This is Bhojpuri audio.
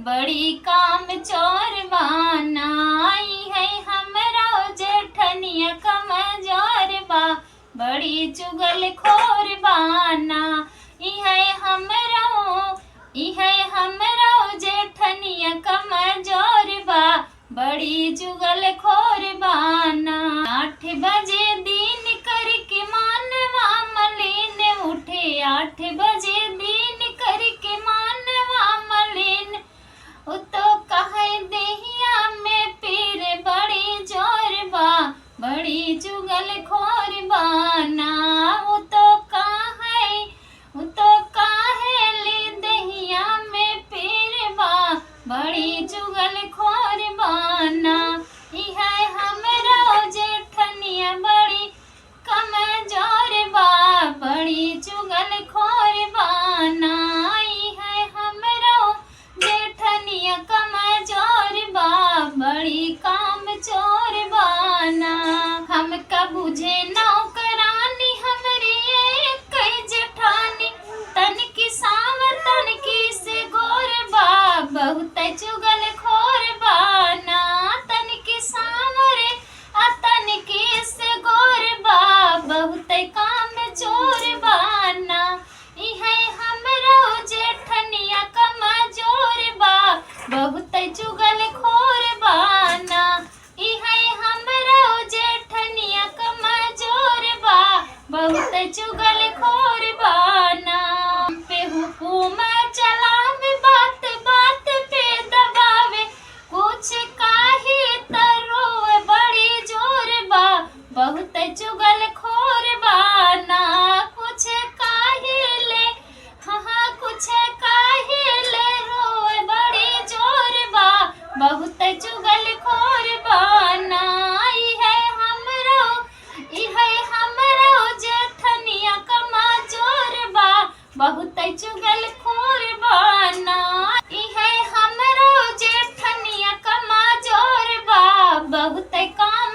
बड़ी काम चोर बनाई है हमरा जेठनिया कमजोर बा बड़ी चुगल खोर बाना हमरो जेठनिया कमजोर बा बड़ी चुगल खोर बाना। 8 बजे दिन करके मानवा मलिन उठे 8 बजे दिन करके मानवा मलिन तो कहे देहिया में पीर बड़ी जोर बा बड़ी चुगल खोर बाना। ली देहिया में पीर बा बड़ी चुगल खोर बाना। है हमरो जेठनिया बड़ी कमजोर बा बड़ी चुगल खोर बाना। है हमरो जेठनिया कमजोर बा बड़ी काम चोर बाना। हमका बुझे नौकरानी हमरी कई जेठानी तनकी सावर तनकी से गोर बा बहुत चुगल खोर बाना। तनकी सावर तनकी से गोर बा बहुत काम चोर बाना। है हमरो जेठनिया कमजोर बा बहुत चुगल खोर बाना। है हमरो जेठनिया कमजोर बा बहुत चुगल खोर बाना। पे हुकुम चलावे बात बात पे दबावे कुछ काहे तरो बड़ी जोर बा बहुत चुगल खोर बाना। कुछ काहे ले कुछ काहे ले रोए बड़ी जोर बा बहुत चुगल खोर बाना। है हमरो जेठनिया कमजोर बा बहुत चुगल खोर बाना। है हमरो जेठनिया कमजोर बा बहुत काम